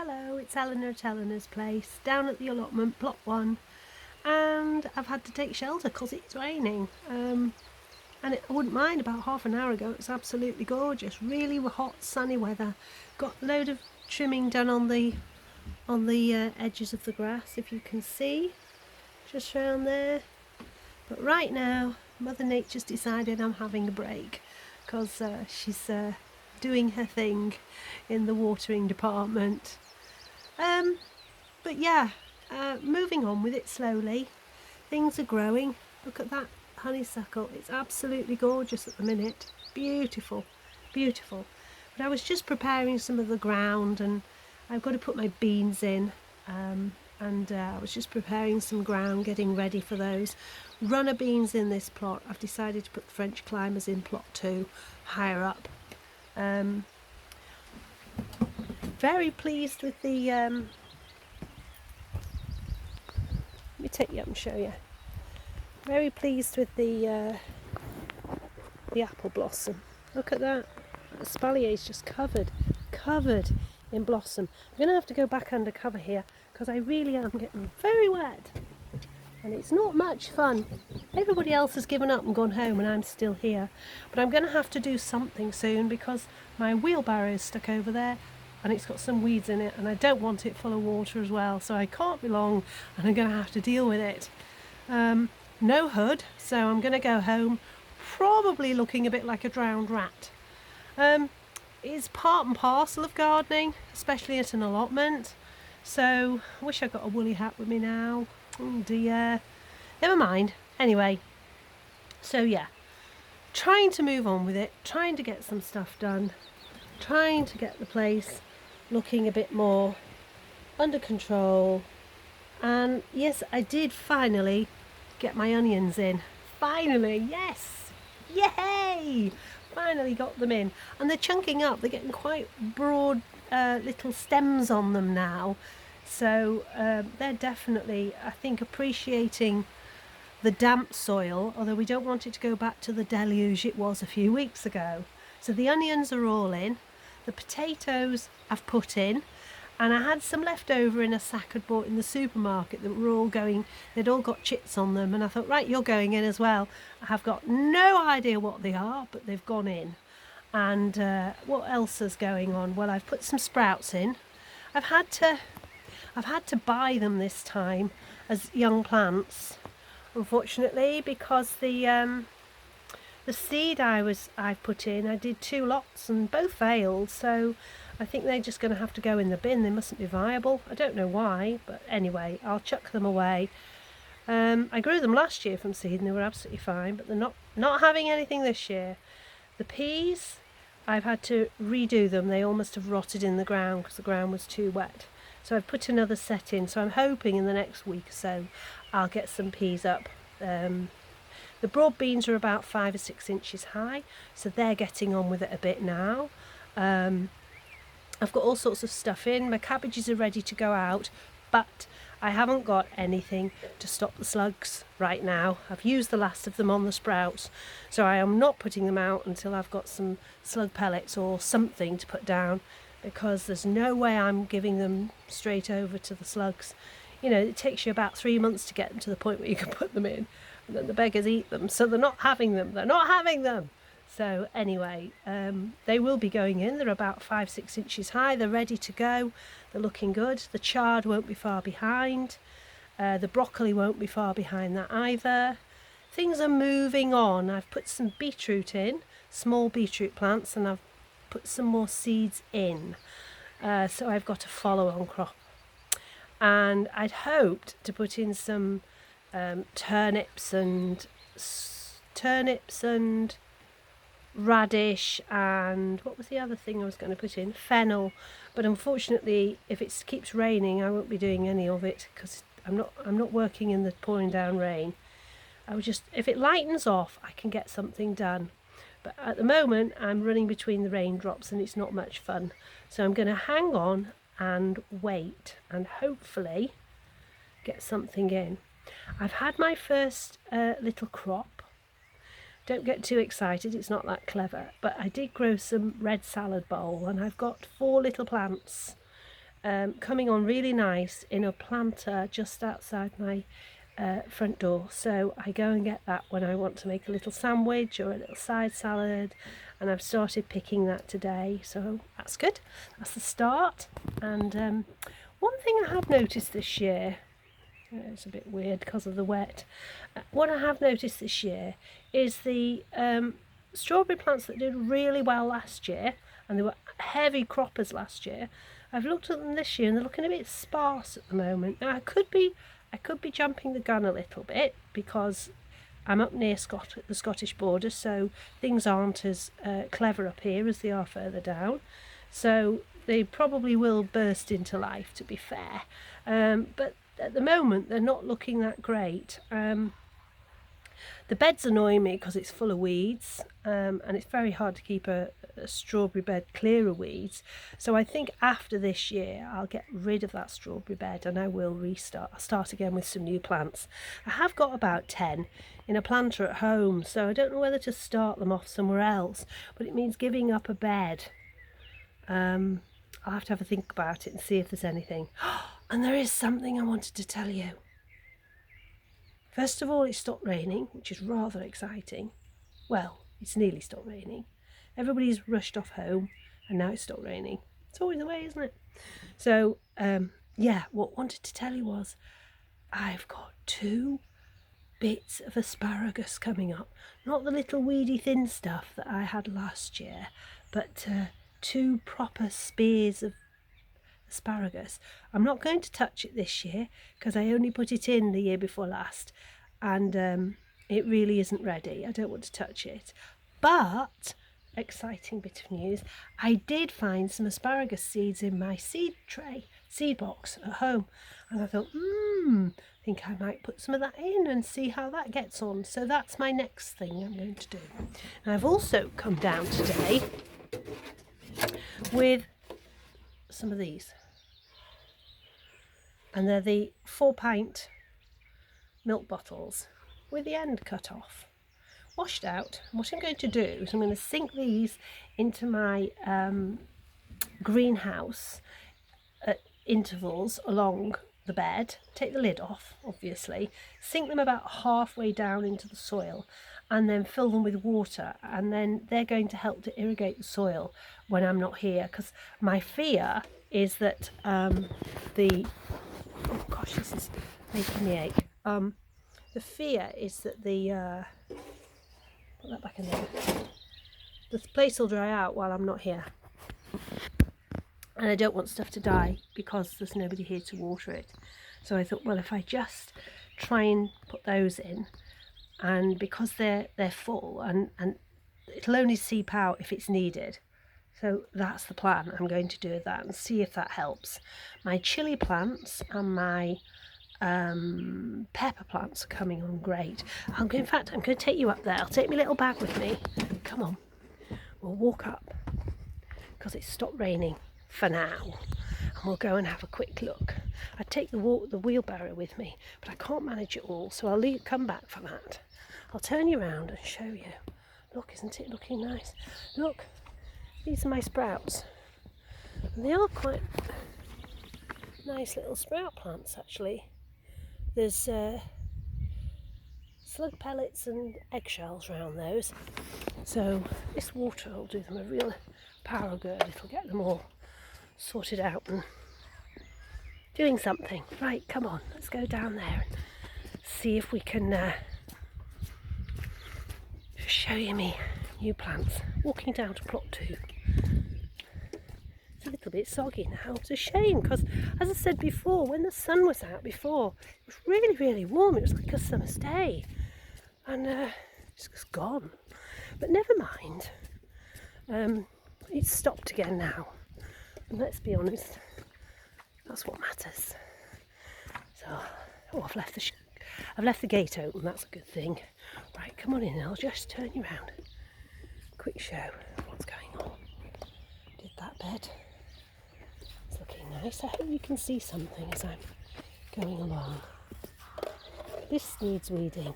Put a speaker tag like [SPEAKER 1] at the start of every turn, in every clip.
[SPEAKER 1] Hello, it's Eleanor at Eleanor's place, down at the allotment, plot 1, and I've had to take shelter because it's raining. I wouldn't mind. About half an hour ago, it's absolutely gorgeous, really hot, sunny weather. Got a load of trimming done on the edges of the grass, if you can see, just round there. But right now, Mother Nature's decided I'm having a break because she's doing her thing in the watering department. But yeah, moving on with it slowly. Things are growing. Look at that honeysuckle. It's absolutely gorgeous at the minute. Beautiful, beautiful. But I was just preparing some of the ground, and I've got to put my beans in. I was just preparing some ground, getting ready for those. Runner beans in this plot. I've decided to put the French climbers in plot 2, higher up. Very pleased with the let me take you up and show you. Very pleased with the apple blossom. Look at that. The espalier is just covered in blossom. I'm going to have to go back under cover here because I really am getting very wet, and it's not much fun. Everybody else has given up and gone home, and I'm still here. But I'm going to have to do something soon because my wheelbarrow is stuck over there, and it's got some weeds in it, and I don't want it full of water as well, so I can't be long, and I'm going to have to deal with it. No hood, so I'm going to go home probably looking a bit like a drowned rat. It's part and parcel of gardening, especially at an allotment, so I wish I got a woolly hat with me now. Oh dear, never mind. Anyway, so yeah, trying to move on with it, trying to get some stuff done, trying to get the place looking a bit more under control. And yes, I did finally get my onions in. Finally, yes, yay! Finally got them in, and they're chunking up. They're getting quite broad little stems on them now, so they're definitely, I think, appreciating the damp soil, although we don't want it to go back to the deluge it was a few weeks ago. So the onions are all in. The potatoes I've put in, and I had some left over in a sack I'd bought in the supermarket that were all going, they'd all got chits on them, and I thought, right, you're going in as well. I have got no idea what they are, but they've gone in. And what else is going on? Well, I've put some sprouts in. I've had to buy them this time as young plants, unfortunately, because the seed I've put in, I did 2 lots and both failed, so I think they're just going to have to go in the bin. They mustn't be viable. I don't know why, but anyway, I'll chuck them away. I grew them last year from seed and they were absolutely fine, but they're not having anything this year. The peas, I've had to redo them. They almost have rotted in the ground because the ground was too wet. So I've put another set in, so I'm hoping in the next week or so I'll get some peas up. The broad beans are about 5 or 6 inches high, so they're getting on with it a bit now. I've got all sorts of stuff in. My cabbages are ready to go out, but I haven't got anything to stop the slugs right now. I've used the last of them on the sprouts, so I am not putting them out until I've got some slug pellets or something to put down, because there's no way I'm giving them straight over to the slugs. You know, it takes you about 3 months to get them to the point where you can put them in, and then the beggars eat them, so they're not having them. So anyway, they will be going in. They're about 5-6 inches high. They're ready to go. They're looking good. The chard won't be far behind. The broccoli won't be far behind that either. Things are moving on. I've put some beetroot in, small beetroot plants, and I've put some more seeds in. So I've got a follow-on crop. And I'd hoped to put in some turnips and radish, and what was the other thing I was going to put in? Fennel. But unfortunately, if it keeps raining, I won't be doing any of it because I'm not working in the pouring down rain. If it lightens off, I can get something done. But at the moment, I'm running between the raindrops and it's not much fun. So I'm going to hang on and wait and hopefully get something in. I've had my first little crop. Don't get too excited, it's not that clever, but I did grow some red salad bowl, and I've got 4 little plants coming on really nice in a planter just outside my front door. So I go and get that when I want to make a little sandwich or a little side salad, and I've started picking that today, so that's good. That's the start. And one thing I have noticed this year, it's a bit weird because of the wet, what I have noticed this year is the strawberry plants that did really well last year, and they were heavy croppers last year. I've looked at them this year and they're looking a bit sparse at the moment. Now I could be jumping the gun a little bit because I'm up near the Scottish border, so things aren't as clever up here as they are further down. So they probably will burst into life, to be fair. But at the moment they're not looking that great. The beds annoy me because it's full of weeds, and it's very hard to keep a strawberry bed clear of weeds. So I think after this year I'll get rid of that strawberry bed and I will start again with some new plants. I have got about 10 in a planter at home, so I don't know whether to start them off somewhere else, but it means giving up a bed. I'll have to have a think about it and see if there's anything. And there is something I wanted to tell you. First of all, it stopped raining, which is rather exciting. Well, it's nearly stopped raining. Everybody's rushed off home and now it's stopped raining. It's always the way, isn't it? So, yeah, what I wanted to tell you was I've got 2 bits of asparagus coming up. Not the little weedy thin stuff that I had last year, but 2 proper spears of asparagus. I'm not going to touch it this year because I only put it in the year before last, and it really isn't ready. I don't want to touch it. But exciting bit of news, I did find some asparagus seeds in my seed box at home, and I thought I think I might put some of that in and see how that gets on. So that's my next thing I'm going to do. And I've also come down today with some of these, and they're the 4-pint milk bottles with the end cut off, washed out. And what I'm going to do is I'm going to sink these into my greenhouse at intervals along the bed, take the lid off obviously, sink them about halfway down into the soil, and then fill them with water, and then they're going to help to irrigate the soil when I'm not here, because my fear is that oh gosh, this is making me ache. The fear is that put that back in there, the place will dry out while I'm not here, and I don't want stuff to die because there's nobody here to water it. So I thought, well, if I just try and put those in, and because they're full, and it'll only seep out if it's needed. So that's the plan. I'm going to do that and see if that helps. My chilli plants and my pepper plants are coming on great. In fact, I'm going to take you up there. I'll take my little bag with me. Come on, we'll walk up because it's stopped raining for now, and we'll go and have a quick look. I'd take the wheelbarrow with me, but I can't manage it all, so I'll come back for that. I'll turn you around and show you. Look, isn't it looking nice? Look, these are my sprouts, and they are quite nice little sprout plants actually. There's slug pellets and eggshells around those, so this water will do them a real power good. It'll get them all sorted out and doing something. Right, come on, let's go down there and see if we can show you me new plants. Walking down to plot 2. It's a little bit soggy now. It's a shame because, as I said before, when the sun was out before, it was really, really warm. It was like a summer's day, and it's just gone. But never mind. It's stopped again now, and let's be honest, that's what matters. So, oh, I've left the gate open. That's a good thing. Right, come on in. I'll just turn you around. Quick show of what's going on. Did that bed. It's looking nice. I hope you can see something as I'm going along. This needs weeding.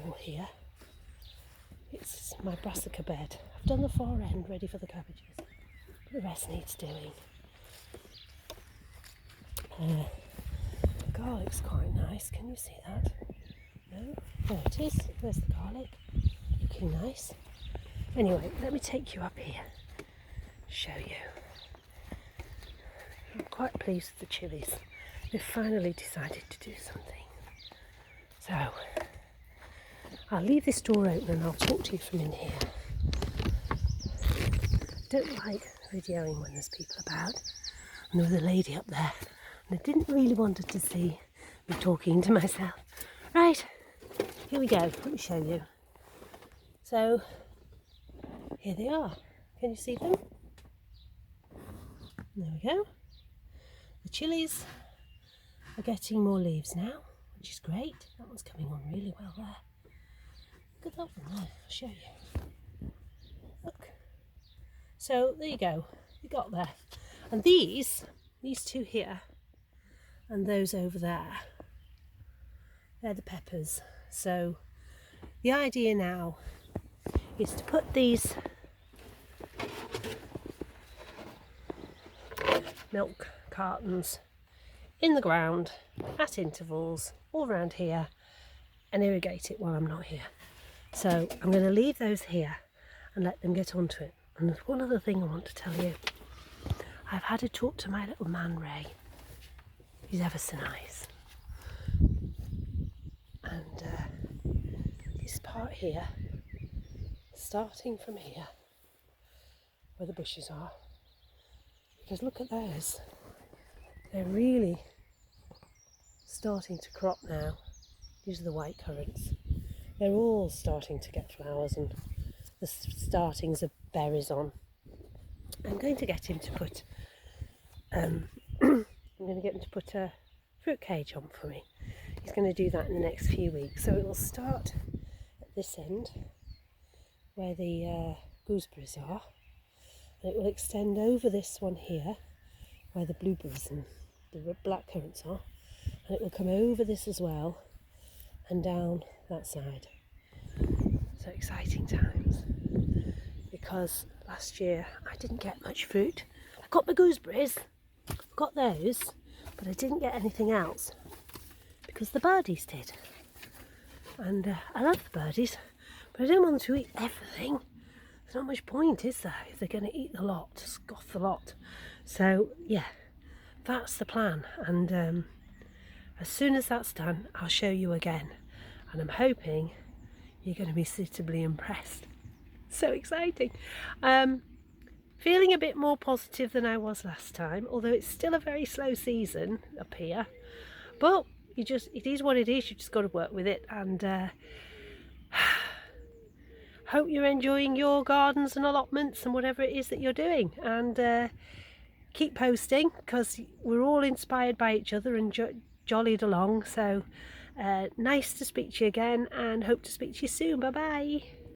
[SPEAKER 1] All here. It's my brassica bed. I've done the far end ready for the cabbages. But the rest needs doing. Garlic's quite nice. Can you see that? No? There it is. There's the garlic. Looking nice. Anyway, let me take you up here. Show you. I'm quite pleased with the chilies. They've finally decided to do something. So, I'll leave this door open and I'll talk to you from in here. I don't like videoing when there's people about. And there was a lady up there and I didn't really want her to see me talking to myself. Right, here we go. Let me show you. So, here they are. Can you see them? There we go. The chilies are getting more leaves now, which is great. That one's coming on really well there. Look at that one there. I'll show you. Look. So there you go. We got there. And these two here and those over there, they're the peppers. So the idea now is to put these milk cartons in the ground at intervals all around here and irrigate it while I'm not here. So I'm going to leave those here and let them get onto it. And there's one other thing I want to tell you. I've had a talk to my little man Ray. He's ever so nice. And this part here, starting from here where the bushes are, because look at those, they're really starting to crop now. These are the white currants. They're all starting to get flowers and the startings of berries on. I'm going to get him to put I'm going to get him to put a fruit cage on for me. He's going to do that in the next few weeks. So it will start at this end where the gooseberries are, and it will extend over this one here where the blueberries and the black currants are, and it will come over this as well and down that side. So exciting times, because last year I didn't get much fruit. I got my gooseberries, got those, but I didn't get anything else because the birdies did. And I love the birdies, but I don't want them to eat everything. There's not much point, is there, if they're going to eat the lot, scoff the lot. So yeah, that's the plan. And as soon as that's done, I'll show you again. And I'm hoping you're going to be suitably impressed. So exciting. Feeling a bit more positive than I was last time, although it's still a very slow season up here. But it is what it is. You just got to work with it. And hope you're enjoying your gardens and allotments and whatever it is that you're doing. And keep posting, because we're all inspired by each other and jollied along. So nice to speak to you again, and hope to speak to you soon. Bye bye.